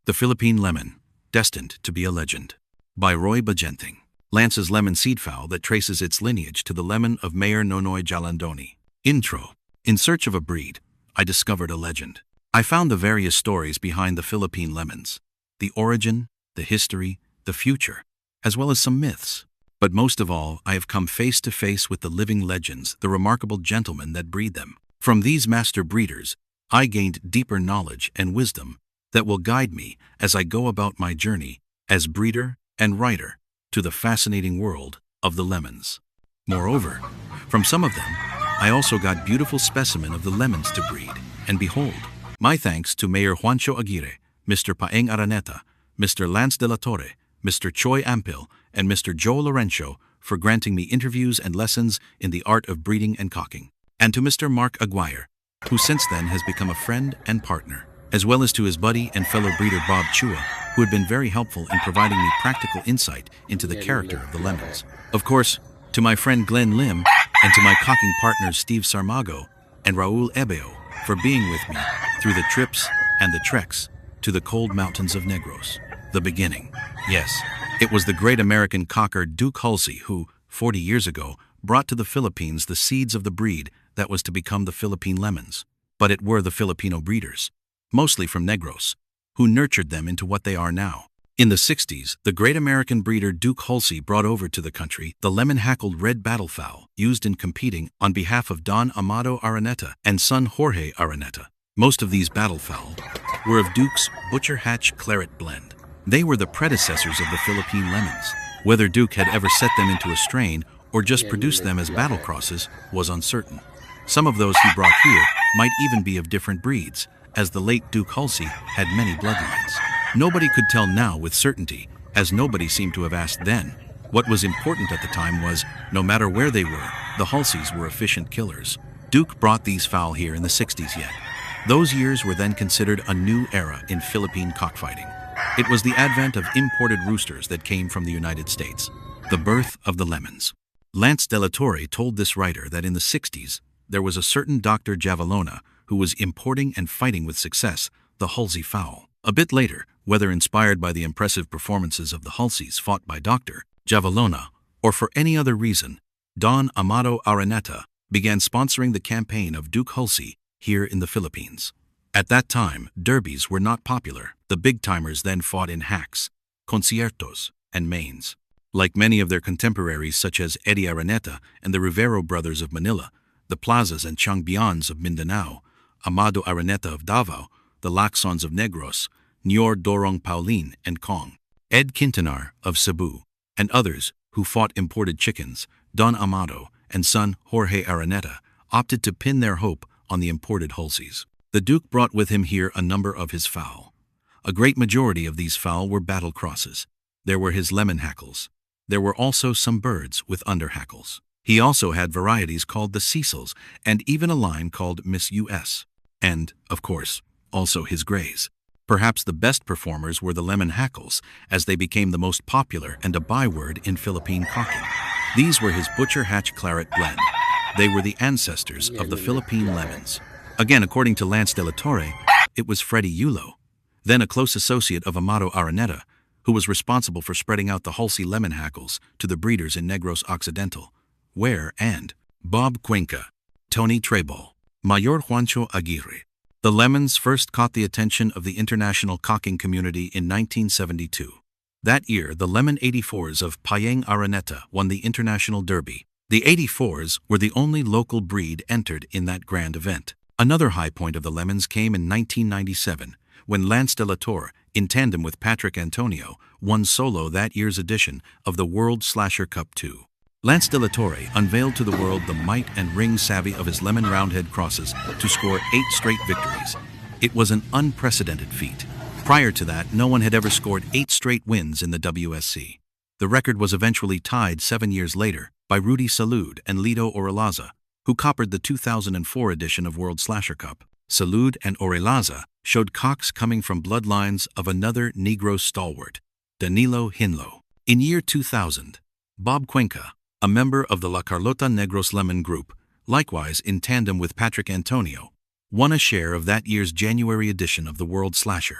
The Philippine Lemon, Destined to be a Legend. By Roy Bagenting. Lance's lemon seed fowl that traces its lineage to the lemon of Mayor Nonoy Jalandoni. Intro. In search of a breed, I discovered a legend. I found the various stories behind the Philippine lemons. The origin, the history, the future, as well as some myths. But most of all, I have come face to face with the living legends, the remarkable gentlemen that breed them. From these master breeders, I gained deeper knowledge and wisdom that will guide me as I go about my journey as breeder and writer to the fascinating world of the lemons. Moreover, from some of them, I also got beautiful specimen of the lemons to breed. And behold, my thanks to Mayor Juancho Aguirre, Mr. Paeng Araneta, Mr. Lance de la Torre, Mr. Choi Ampil, and Mr. Joe Lorenzo for granting me interviews and lessons in the art of breeding and cocking. And to Mr. Mark Aguirre, who since then has become a friend and partner, as well as to his buddy and fellow breeder Bob Chua, who had been very helpful in providing me practical insight into the character of the lemons. Of course, to my friend Glenn Lim, and to my cocking partners Steve Sarmago and Raul Ebeo for being with me through the trips and the treks to the cold mountains of Negros. The beginning. Yes, it was the great American cocker Duke Hulsey who, 40 years ago, brought to the Philippines the seeds of the breed that was to become the Philippine lemons. But it were the Filipino breeders, mostly from Negros, who nurtured them into what they are now. In the 60s, the great American breeder Duke Hulsey brought over to the country the lemon-hackled red battlefowl used in competing on behalf of Don Amado Araneta and son Jorge Araneta. Most of these battlefowl were of Duke's Butcher Hatch Claret blend. They were the predecessors of the Philippine lemons. Whether Duke had ever set them into a strain or just produced them as battle crosses was uncertain. Some of those he brought here might even be of different breeds, as the late Duke Hulsey had many bloodlines. Nobody could tell now with certainty, as nobody seemed to have asked then. What was important at the time was, no matter where they were, the Hulseys were efficient killers. Duke brought these fowl here in the 60s yet. Those years were then considered a new era in Philippine cockfighting. It was the advent of imported roosters that came from the United States. The birth of the lemons. Lance de la Torre told this writer that in the 60s, there was a certain Dr. Javallona who was importing and fighting with success the Hulsey fowl. A bit later, whether inspired by the impressive performances of the Hulseys fought by Dr. Javallona, or for any other reason, Don Amado Araneta began sponsoring the campaign of Duke Hulsey here in the Philippines. At that time, derbies were not popular. The big-timers then fought in hacks, conciertos, and mains. Like many of their contemporaries such as Eddie Araneta and the Rivero brothers of Manila, the Plazas and Changbians of Mindanao, Amado Araneta of Davao, the Lacsons of Negros, Nyor Dorong Paulin and Kong, Ed Quintanar of Cebu, and others who fought imported chickens, Don Amado and son Jorge Araneta, opted to pin their hope on the imported Hulseys. The Duke brought with him here a number of his fowl. A great majority of these fowl were battle crosses. There were his lemon hackles. There were also some birds with under hackles. He also had varieties called the Cecils and even a line called Miss US. And, of course, also his grays. Perhaps the best performers were the lemon hackles, as they became the most popular and a byword in Philippine cocking. These were his Butcher Hatch Claret blend. They were the ancestors of the Philippine lemons. Again, according to Lance de la Torre, it was Freddie Yulo, then a close associate of Amado Araneta, who was responsible for spreading out the Hulsey lemon hackles to the breeders in Negros Occidental, where and Bob Cuenca, Tony Trebol, Mayor Juancho Aguirre. The lemons first caught the attention of the international cocking community in 1972. That year, the Lemon 84s of Paeng Araneta won the International Derby. The 84s were the only local breed entered in that grand event. Another high point of the lemons came in 1997, when Lance de la Torre, in tandem with Patrick Antonio, won solo that year's edition of the World Slasher Cup 2. Lance de la Torre unveiled to the world the might and ring savvy of his lemon roundhead crosses to score 8 straight victories. It was an unprecedented feat. Prior to that, no one had ever scored 8 straight wins in the WSC. The record was eventually tied 7 years later by Rudy Salud and Lito Orelaza, who coppered the 2004 edition of World Slasher Cup. Salud and Orelaza showed cocks coming from bloodlines of another Negro stalwart, Danilo Hinlo. In year 2000, Bob Cuenca, a member of the La Carlota Negros Lemon Group, likewise in tandem with Patrick Antonio, won a share of that year's January edition of the World Slasher.